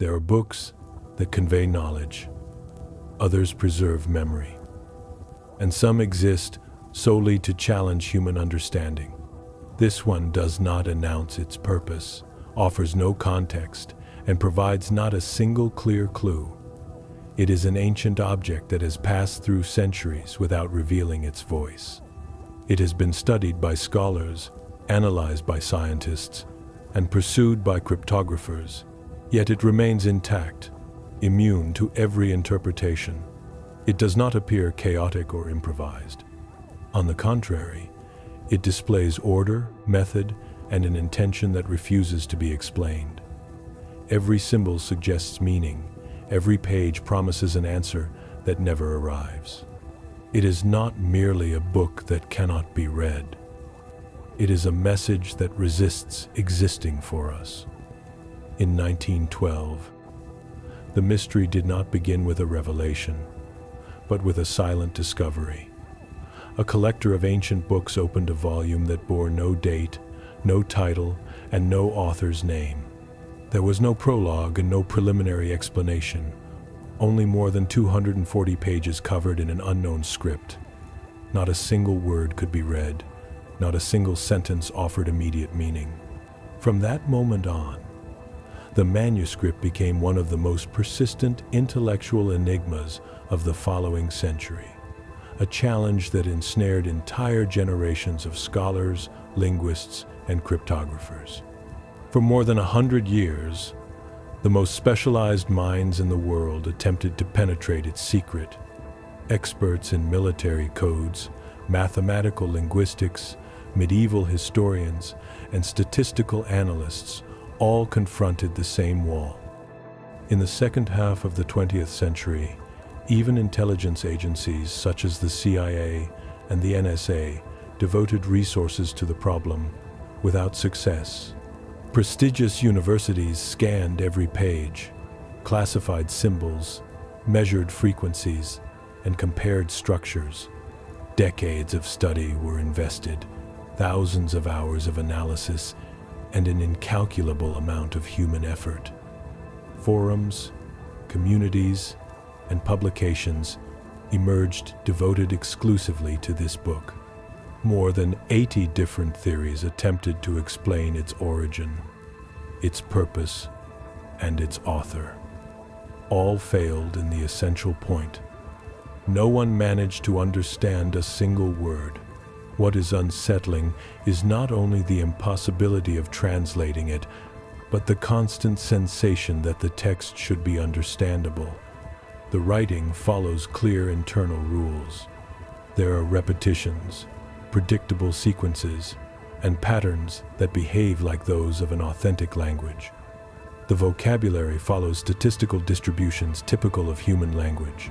There are books that convey knowledge, others preserve memory, and some exist solely to challenge human understanding. This one does not announce its purpose, offers no context, and provides not a single clear clue. It is an ancient object that has passed through centuries without revealing its voice. It has been studied by scholars, analyzed by scientists, and pursued by cryptographers, yet it remains intact, immune to every interpretation. It does not appear chaotic or improvised. On the contrary, it displays order, method, and an intention that refuses to be explained. Every symbol suggests meaning. Every page promises an answer that never arrives. It is not merely a book that cannot be read. It is a message that resists existing for us. In 1912, the mystery did not begin with a revelation, but with a silent discovery. A collector of ancient books opened a volume that bore no date, no title, and no author's name. There was no prologue and no preliminary explanation, only more than 240 pages covered in an unknown script. Not a single word could be read, not a single sentence offered immediate meaning. From that moment on, the manuscript became one of the most persistent intellectual enigmas of the following century, a challenge that ensnared entire generations of scholars, linguists, and cryptographers. For more than 100 years, the most specialized minds in the world attempted to penetrate its secret. Experts in military codes, mathematical linguistics, medieval historians, and statistical analysts all confronted the same wall. In the second half of the 20th century, even intelligence agencies such as the CIA and the NSA devoted resources to the problem without success. Prestigious universities scanned every page, classified symbols, measured frequencies, and compared structures. Decades of study were invested, thousands of hours of analysis, and an incalculable amount of human effort. Forums, communities, and publications emerged devoted exclusively to this book. More than 80 different theories attempted to explain its origin, its purpose, and its author. All failed in the essential point. No one managed to understand a single word. What is unsettling is not only the impossibility of translating it, but the constant sensation that the text should be understandable. The writing follows clear internal rules. There are repetitions, predictable sequences, and patterns that behave like those of an authentic language. The vocabulary follows statistical distributions typical of human language.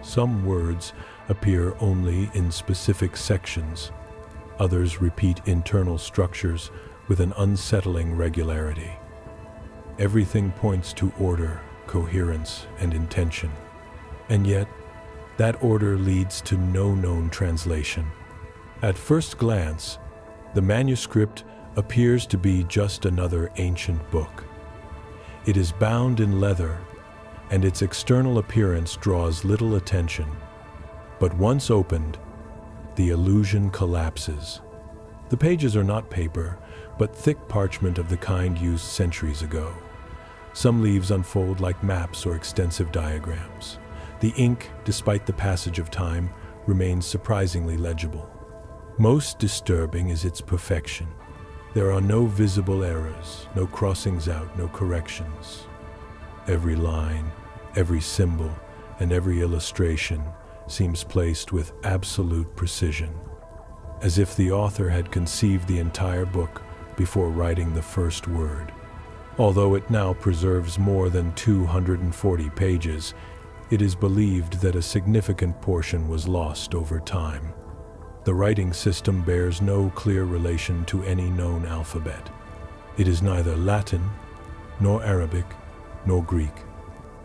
Some words appear only in specific sections. Others repeat internal structures with an unsettling regularity. Everything points to order, coherence, and intention. And yet, that order leads to no known translation. At first glance, the manuscript appears to be just another ancient book. It is bound in leather, and its external appearance draws little attention. But once opened, the illusion collapses. The pages are not paper, but thick parchment of the kind used centuries ago. Some leaves unfold like maps or extensive diagrams. The ink, despite the passage of time, remains surprisingly legible. Most disturbing is its perfection. There are no visible errors, no crossings out, no corrections. Every line, every symbol, and every illustration seems placed with absolute precision, as if the author had conceived the entire book before writing the first word. Although it now preserves more than 240 pages, it is believed that a significant portion was lost over time. The writing system bears no clear relation to any known alphabet. It is neither Latin, nor Arabic, nor Greek,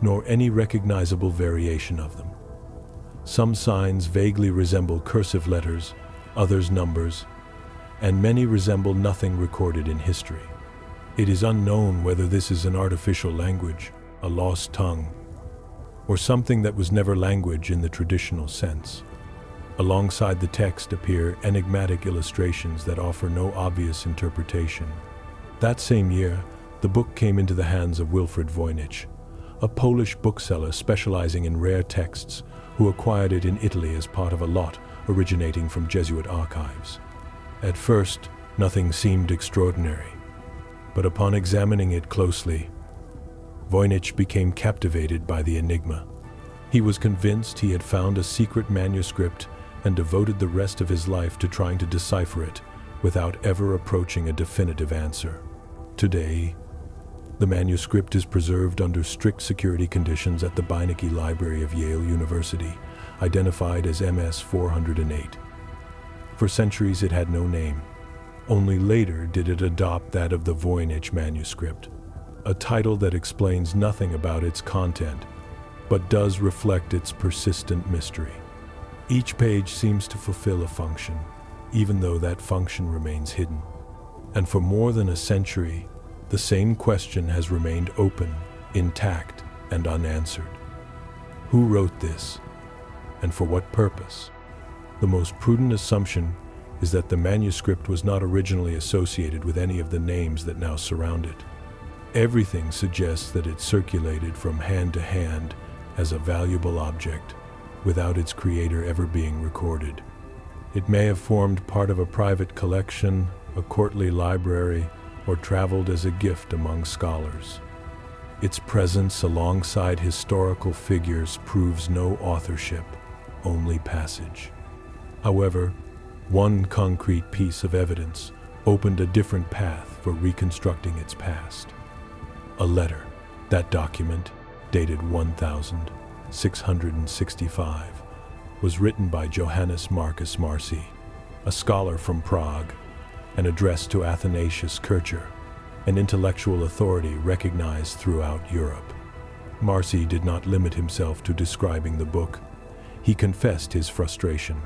nor any recognizable variation of them. Some signs vaguely resemble cursive letters, others numbers, and many resemble nothing recorded in history. It is unknown whether this is an artificial language a lost tongue, or something that was never language in the traditional sense. Alongside the text appear enigmatic illustrations that offer no obvious interpretation. That same year, the book came into the hands of Wilfrid Voynich, a Polish bookseller specializing in rare texts, who acquired it in Italy as part of a lot originating from Jesuit archives. At first, nothing seemed extraordinary, but upon examining it closely, Voynich became captivated by the enigma. He was convinced he had found a secret manuscript and devoted the rest of his life to trying to decipher it without ever approaching a definitive answer. Today, the manuscript is preserved under strict security conditions at the Beinecke Library of Yale University, identified as MS 408. For centuries it had no name. Only later did it adopt that of the Voynich Manuscript, a title that explains nothing about its content, but does reflect its persistent mystery. Each page seems to fulfill a function, even though that function remains hidden. And for more than a century, the same question has remained open, intact, and unanswered. Who wrote this, and for what purpose? The most prudent assumption is that the manuscript was not originally associated with any of the names that now surround it. Everything suggests that it circulated from hand to hand as a valuable object, without its creator ever being recorded. It may have formed part of a private collection, a courtly library, or traveled as a gift among scholars. Its presence alongside historical figures proves no authorship, only passage. However, one concrete piece of evidence opened a different path for reconstructing its past. A letter. That document, dated 1665, was written by Johannes Marcus Marci, a scholar from Prague, and addressed to Athanasius Kircher, an intellectual authority recognized throughout Europe. Marci did not limit himself to describing the book. He confessed his frustration.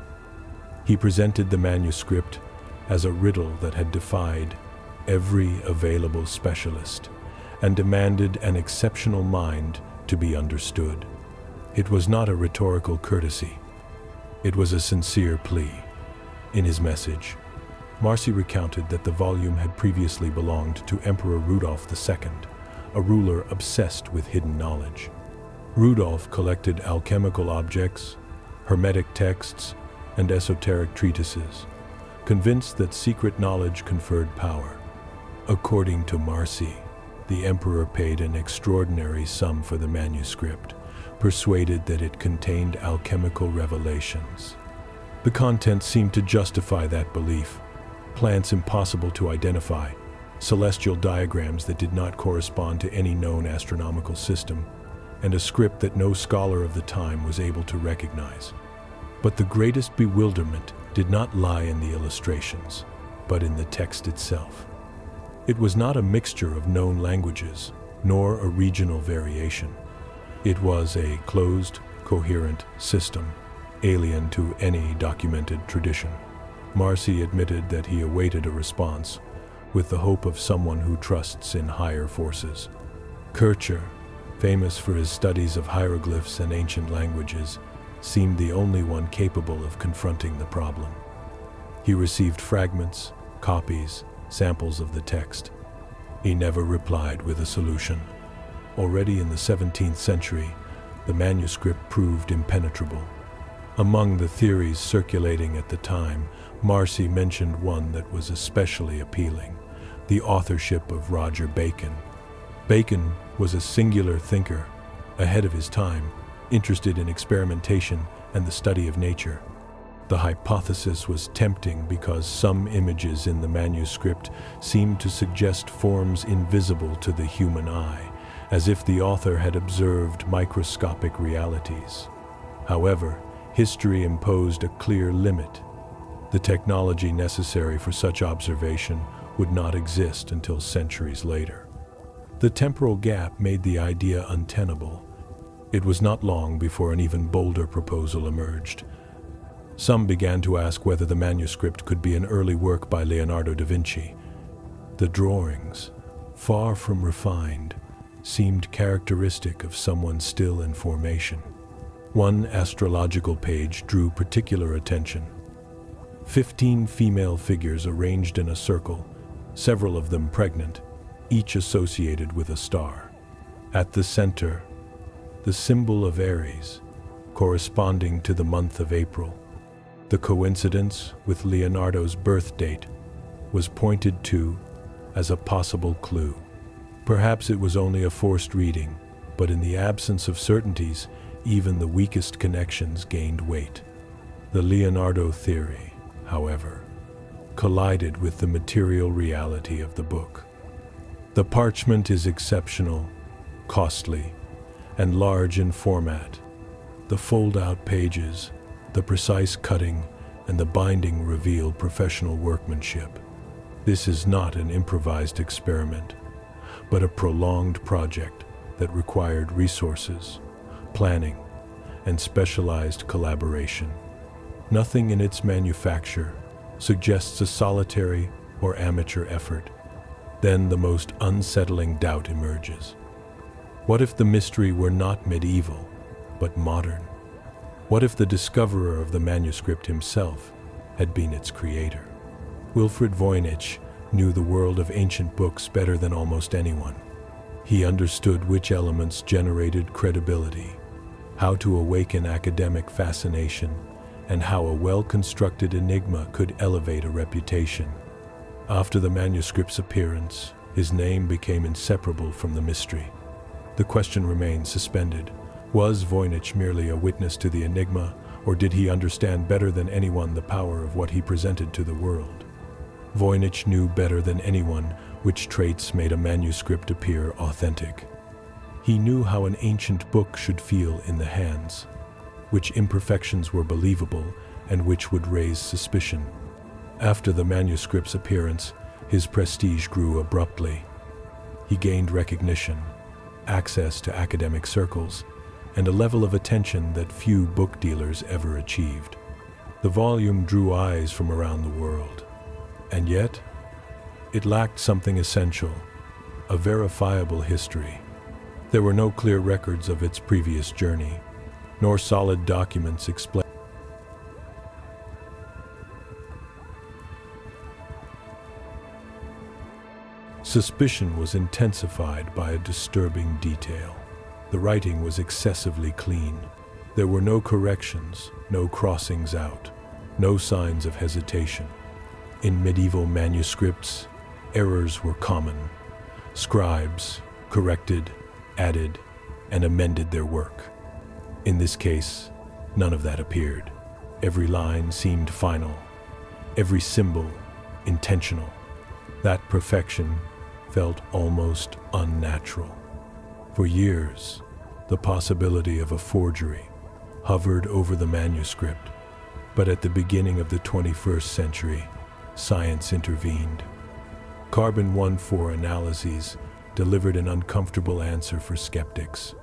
He presented the manuscript as a riddle that had defied every available specialist and demanded an exceptional mind to be understood. It was not a rhetorical courtesy. It was a sincere plea. In his message, Marci recounted that the volume had previously belonged to Emperor Rudolf II, a ruler obsessed with hidden knowledge. Rudolf collected alchemical objects, hermetic texts, and esoteric treatises, convinced that secret knowledge conferred power. According to Marci, the emperor paid an extraordinary sum for the manuscript, persuaded that it contained alchemical revelations. The content seemed to justify that belief. Plants impossible to identify, celestial diagrams that did not correspond to any known astronomical system, and a script that no scholar of the time was able to recognize. But the greatest bewilderment did not lie in the illustrations, but in the text itself. It was not a mixture of known languages, nor a regional variation. It was a closed, coherent system, alien to any documented tradition. Marci admitted that he awaited a response, with the hope of someone who trusts in higher forces. Kircher, famous for his studies of hieroglyphs and ancient languages, seemed the only one capable of confronting the problem. He received fragments, copies, samples of the text. He never replied with a solution. Already in the 17th century, the manuscript proved impenetrable. Among the theories circulating at the time, Marci mentioned one that was especially appealing: the authorship of Roger Bacon. Bacon was a singular thinker, ahead of his time, interested in experimentation and the study of nature. The hypothesis was tempting because some images in the manuscript seemed to suggest forms invisible to the human eye, as if the author had observed microscopic realities. However, history imposed a clear limit. The technology necessary for such observation would not exist until centuries later. The temporal gap made the idea untenable. It was not long before an even bolder proposal emerged. Some began to ask whether the manuscript could be an early work by Leonardo da Vinci. The drawings, far from refined, seemed characteristic of someone still in formation. One astrological page drew particular attention. 15 female figures arranged in a circle, several of them pregnant, each associated with a star. At the center, the symbol of Aries, corresponding to the month of April. The coincidence with Leonardo's birth date was pointed to as a possible clue. Perhaps it was only a forced reading, but in the absence of certainties, even the weakest connections gained weight. The Leonardo theory, however, collided with the material reality of the book. The parchment is exceptional, costly, and large in format. The fold-out pages, the precise cutting, and the binding reveal professional workmanship. This is not an improvised experiment, but a prolonged project that required resources, planning, and specialized collaboration. Nothing in its manufacture suggests a solitary or amateur effort. Then the most unsettling doubt emerges. What if the mystery were not medieval, but modern? What if the discoverer of the manuscript himself had been its creator? Wilfred Voynich knew the world of ancient books better than almost anyone. He understood which elements generated credibility, how to awaken academic fascination, and how a well-constructed enigma could elevate a reputation. After the manuscript's appearance, his name became inseparable from the mystery. The question remained suspended. Was Voynich merely a witness to the enigma, or did he understand better than anyone the power of what he presented to the world? Voynich knew better than anyone which traits made a manuscript appear authentic. He knew how an ancient book should feel in the hands, which imperfections were believable and which would raise suspicion. After the manuscript's appearance, his prestige grew abruptly. He gained recognition, access to academic circles, and a level of attention that few book dealers ever achieved. The volume drew eyes from around the world, and yet it lacked something essential, a verifiable history. There were no clear records of its previous journey, nor solid documents explaining. Suspicion was intensified by a disturbing detail. The writing was excessively clean. There were no corrections, no crossings out, no signs of hesitation. In medieval manuscripts, errors were common. Scribes corrected, added, and amended their work. In this case, none of that appeared. Every line seemed final, every symbol intentional. That perfection felt almost unnatural. For years, the possibility of a forgery hovered over the manuscript, but at the beginning of the 21st century, science intervened. Carbon-14 analyses delivered an uncomfortable answer for skeptics.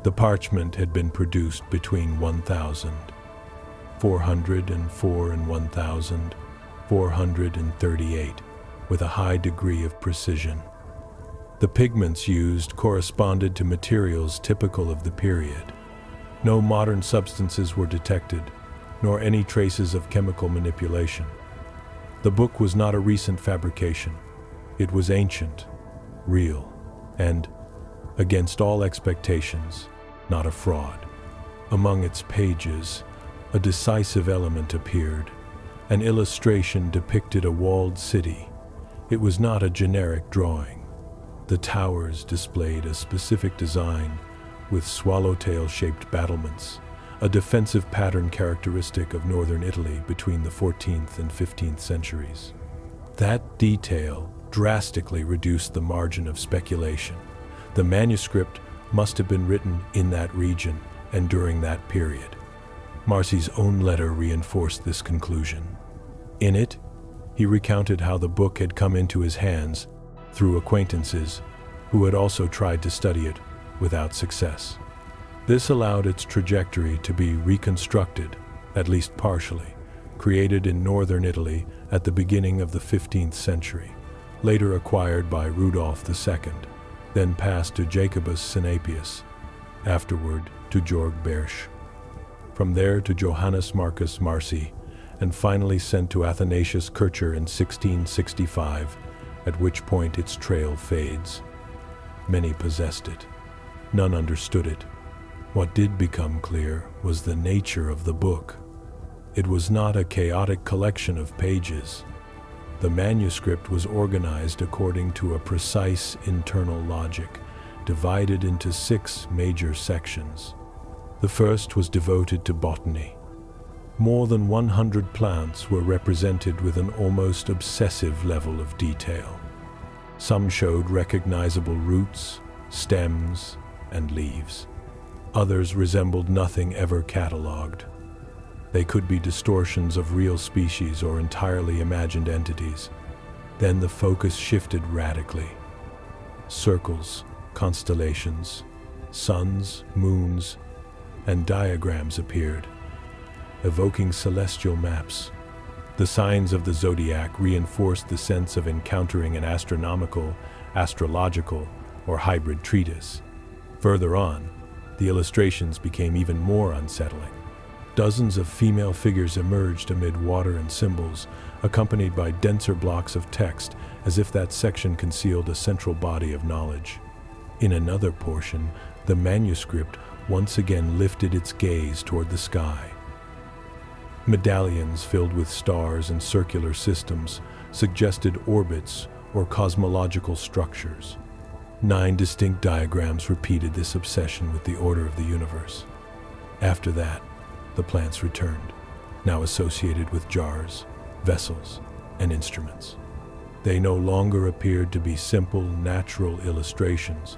The parchment had been produced between 1404 and 1438 with a high degree of precision. The pigments used corresponded to materials typical of the period. No modern substances were detected, nor any traces of chemical manipulation. The book was not a recent fabrication. It was ancient, real, and, against all expectations, not a fraud. Among its pages, a decisive element appeared. An illustration depicted a walled city. It was not a generic drawing. The towers displayed a specific design with swallowtail-shaped battlements, a defensive pattern characteristic of northern Italy between the 14th and 15th centuries. That detail drastically reduced the margin of speculation. The manuscript must have been written in that region and during that period. Marcy's own letter reinforced this conclusion. In it, he recounted how the book had come into his hands through acquaintances who had also tried to study it without success. This allowed its trajectory to be reconstructed, at least partially, created in northern Italy at the beginning of the 15th century, later acquired by Rudolf II. then passed to Jacobus Sinapius, afterward to Georg Bersch, from there to Johannes Marcus Marci, and finally sent to Athanasius Kircher in 1665, at which point its trail fades. Many possessed it. None understood it. What did become clear was the nature of the book. It was not a chaotic collection of pages. The manuscript was organized according to a precise internal logic, divided into 6 major sections. The first was devoted to botany. More than 100 plants were represented with an almost obsessive level of detail. Some showed recognizable roots, stems, and leaves. Others resembled nothing ever catalogued. They could be distortions of real species or entirely imagined entities. Then the focus shifted radically. Circles, constellations, suns, moons, and diagrams appeared, evoking celestial maps. The signs of the zodiac reinforced the sense of encountering an astronomical, astrological, or hybrid treatise. Further on, the illustrations became even more unsettling. Dozens of female figures emerged amid water and symbols, accompanied by denser blocks of text, as if that section concealed a central body of knowledge. In another portion, the manuscript once again lifted its gaze toward the sky. Medallions filled with stars and circular systems suggested orbits or cosmological structures. 9 distinct diagrams repeated this obsession with the order of the universe. After that, the plants returned, now associated with jars, vessels, and instruments. They no longer appeared to be simple, natural illustrations,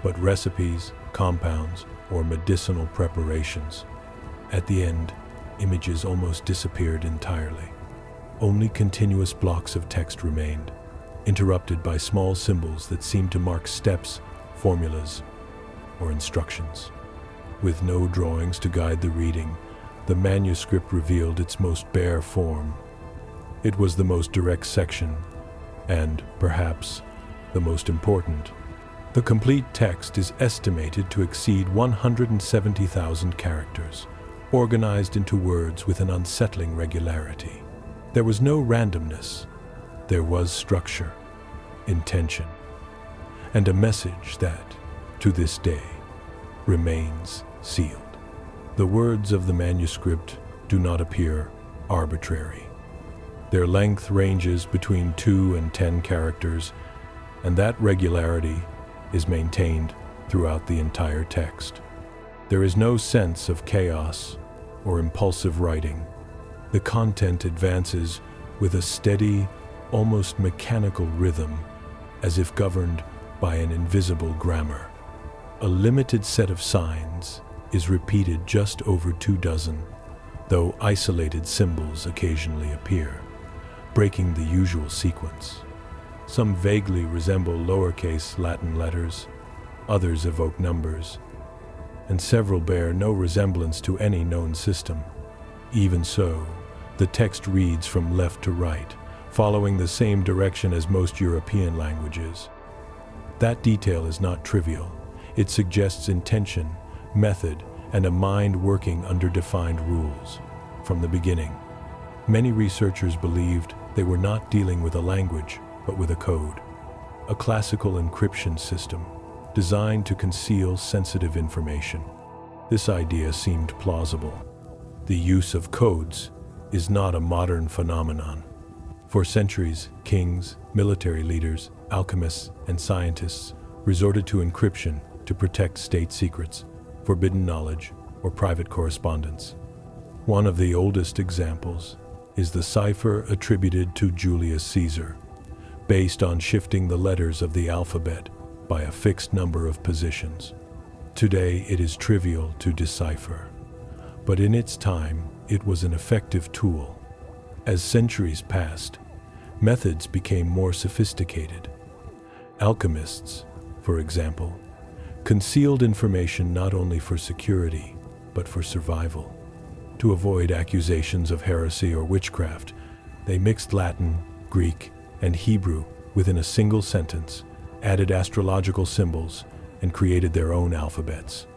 but recipes, compounds, or medicinal preparations. At the end, images almost disappeared entirely. Only continuous blocks of text remained, interrupted by small symbols that seemed to mark steps, formulas, or instructions. With no drawings to guide the reading, the manuscript revealed its most bare form. It was the most direct section, and, perhaps, the most important. The complete text is estimated to exceed 170,000 characters, organized into words with an unsettling regularity. There was no randomness. There was structure, intention, and a message that, to this day, remains sealed. The words of the manuscript do not appear arbitrary. Their length ranges between 2 and 10 characters, and that regularity is maintained throughout the entire text. There is no sense of chaos or impulsive writing. The content advances with a steady, almost mechanical rhythm, as if governed by an invisible grammar. A limited set of signs is repeated just over 24, though isolated symbols occasionally appear, breaking the usual sequence. Some vaguely resemble lowercase Latin letters, others evoke numbers, and several bear no resemblance to any known system. Even so, the text reads from left to right, following the same direction as most European languages. That detail is not trivial. It suggests intention, method, and a mind working under defined rules. From the beginning, many researchers believed they were not dealing with a language, but with a code, a classical encryption system designed to conceal sensitive information. This idea seemed plausible. The use of codes is not a modern phenomenon. For centuries, kings, military leaders, alchemists, and scientists resorted to encryption to protect state secrets, forbidden knowledge, or private correspondence. One of the oldest examples is the cipher attributed to Julius Caesar, based on shifting the letters of the alphabet by a fixed number of positions. Today, it is trivial to decipher, but in its time, it was an effective tool. As centuries passed, methods became more sophisticated. Alchemists, for example, concealed information not only for security, but for survival. To avoid accusations of heresy or witchcraft, they mixed Latin, Greek, and Hebrew within a single sentence, added astrological symbols, and created their own alphabets.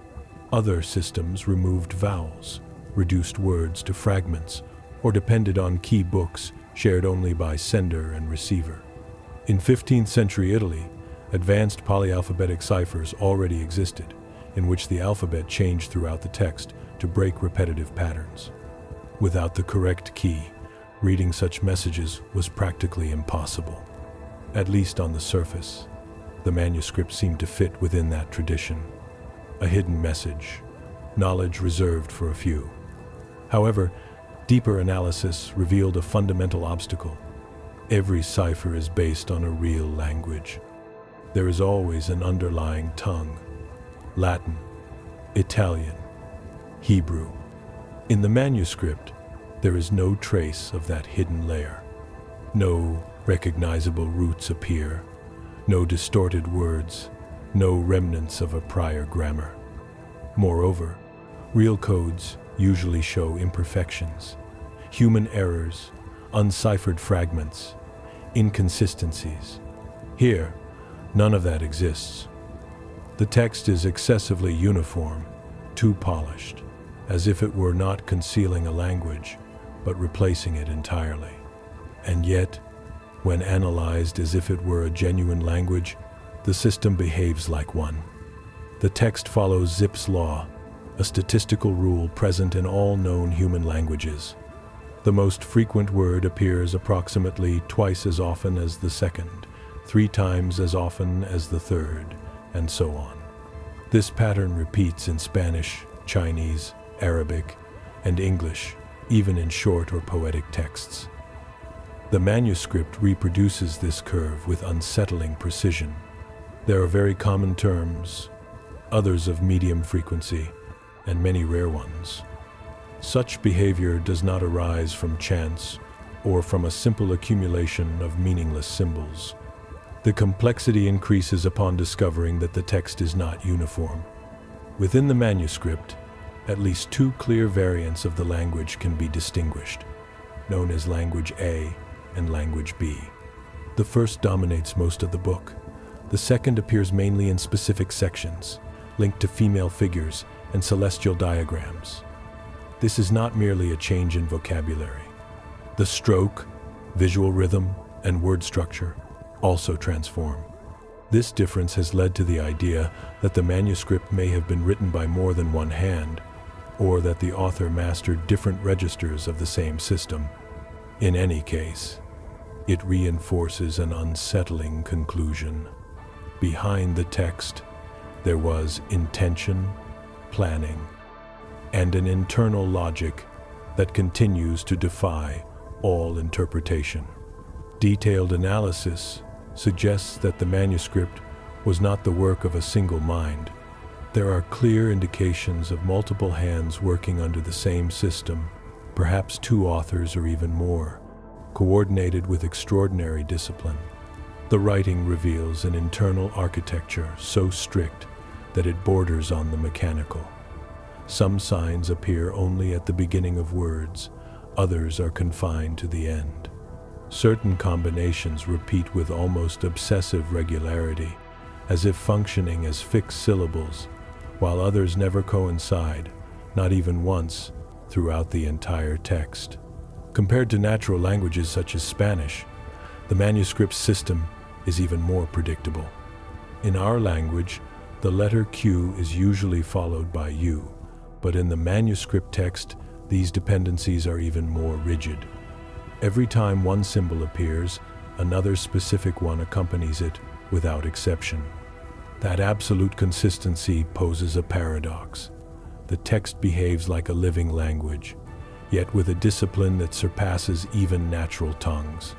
Other systems removed vowels, reduced words to fragments, or depended on key books shared only by sender and receiver. In 15th century Italy, advanced polyalphabetic ciphers already existed, in which the alphabet changed throughout the text to break repetitive patterns. Without the correct key, reading such messages was practically impossible. At least on the surface, the manuscript seemed to fit within that tradition. A hidden message, knowledge reserved for a few. However, deeper analysis revealed a fundamental obstacle. Every cipher is based on a real language. There is always an underlying tongue: Latin, Italian, Hebrew. In the manuscript, there is no trace of that hidden layer. No recognizable roots appear, no distorted words, no remnants of a prior grammar. Moreover, real codes usually show imperfections, human errors, unciphered fragments, inconsistencies. Here, none of that exists. The text is excessively uniform, too polished, as if it were not concealing a language, but replacing it entirely. And yet, when analyzed as if it were a genuine language, the system behaves like one. The text follows Zipf's law, a statistical rule present in all known human languages. The most frequent word appears approximately twice as often as the second, 3 times as often as the third, and so on. This pattern repeats in Spanish, Chinese, Arabic, and English, even in short or poetic texts. The manuscript reproduces this curve with unsettling precision. There are very common terms, others of medium frequency, and many rare ones. Such behavior does not arise from chance or from a simple accumulation of meaningless symbols. The complexity increases upon discovering that the text is not uniform. Within the manuscript, at least 2 clear variants of the language can be distinguished, known as language A and language B. The first dominates most of the book. The second appears mainly in specific sections, linked to female figures and celestial diagrams. This is not merely a change in vocabulary. The stroke, visual rhythm, and word structure also transform. This difference has led to the idea that the manuscript may have been written by more than one hand, or that the author mastered different registers of the same system. In any case, it reinforces an unsettling conclusion. Behind the text, there was intention, planning, and an internal logic that continues to defy all interpretation. Detailed analysis suggests that the manuscript was not the work of a single mind. There are clear indications of multiple hands working under the same system, perhaps 2 authors or even more, coordinated with extraordinary discipline. The writing reveals an internal architecture so strict that it borders on the mechanical. Some signs appear only at the beginning of words, others are confined to the end. Certain combinations repeat with almost obsessive regularity, as if functioning as fixed syllables, while others never coincide, not even once, throughout the entire text. Compared to natural languages such as Spanish, the manuscript system is even more predictable. In our language, the letter Q is usually followed by U, but in the manuscript text, these dependencies are even more rigid. Every time one symbol appears, another specific one accompanies it without exception. That absolute consistency poses a paradox. The text behaves like a living language, yet with a discipline that surpasses even natural tongues.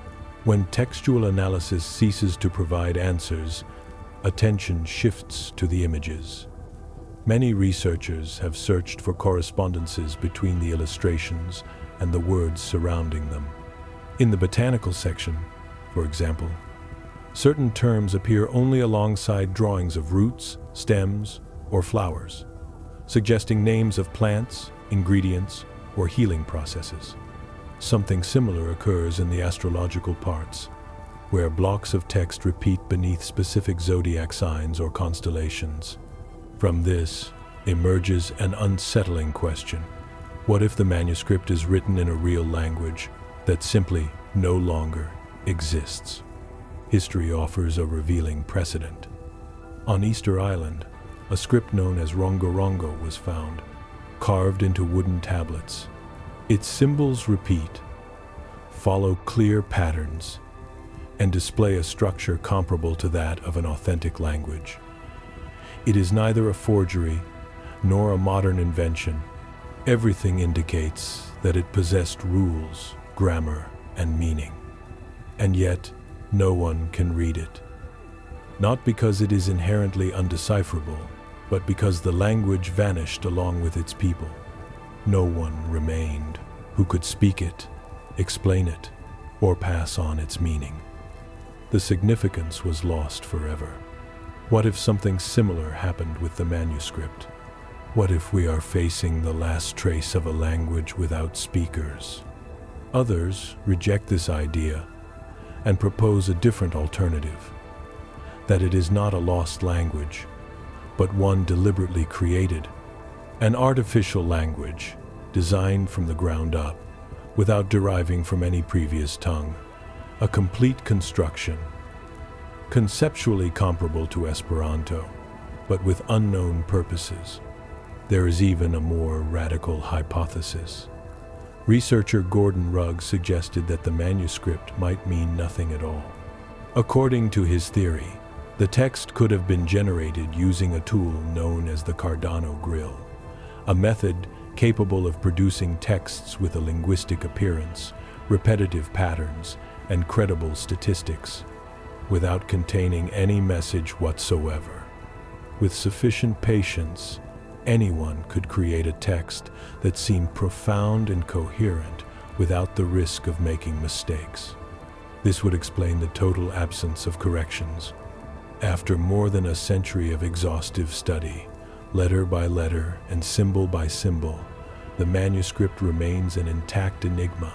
When textual analysis ceases to provide answers, attention shifts to the images. Many researchers have searched for correspondences between the illustrations and the words surrounding them. In the botanical section, for example, certain terms appear only alongside drawings of roots, stems, or flowers, suggesting names of plants, ingredients, or healing processes. Something similar occurs in the astrological parts, where blocks of text repeat beneath specific zodiac signs or constellations. From this emerges an unsettling question. What if the manuscript is written in a real language that simply no longer exists? History offers a revealing precedent. On Easter Island, a script known as Rongorongo was found, carved into wooden tablets. Its symbols repeat, follow clear patterns, and display a structure comparable to that of an authentic language. It is neither a forgery nor a modern invention. Everything indicates that it possessed rules, grammar, and meaning. And yet, no one can read it. Not because it is inherently undecipherable, but because the language vanished along with its people. No one remained who could speak it, explain it, or pass on its meaning. The significance was lost forever. What if something similar happened with the manuscript? What if we are facing the last trace of a language without speakers? Others reject this idea and propose a different alternative, that it is not a lost language, but one deliberately created, an artificial language designed from the ground up, without deriving from any previous tongue, a complete construction, conceptually comparable to Esperanto, but with unknown purposes. There is even a more radical hypothesis. Researcher Gordon Rugg suggested that the manuscript might mean nothing at all. According to his theory, the text could have been generated using a tool known as the Cardano grill, a method capable of producing texts with a linguistic appearance, repetitive patterns, and credible statistics, without containing any message whatsoever. With sufficient patience, anyone could create a text that seemed profound and coherent without the risk of making mistakes. This would explain the total absence of corrections. After more than a century of exhaustive study, letter by letter and symbol by symbol, the manuscript remains an intact enigma.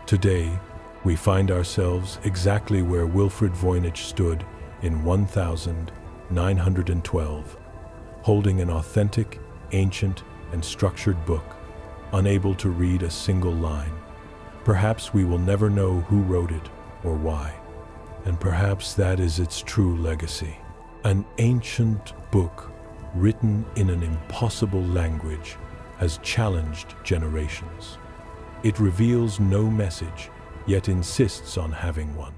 Today, we find ourselves exactly where Wilfred Voynich stood in 1912, holding an authentic, ancient, and structured book, unable to read a single line. Perhaps we will never know who wrote it or why, and perhaps that is its true legacy. An ancient book written in an impossible language has challenged generations. It reveals no message, yet insists on having one.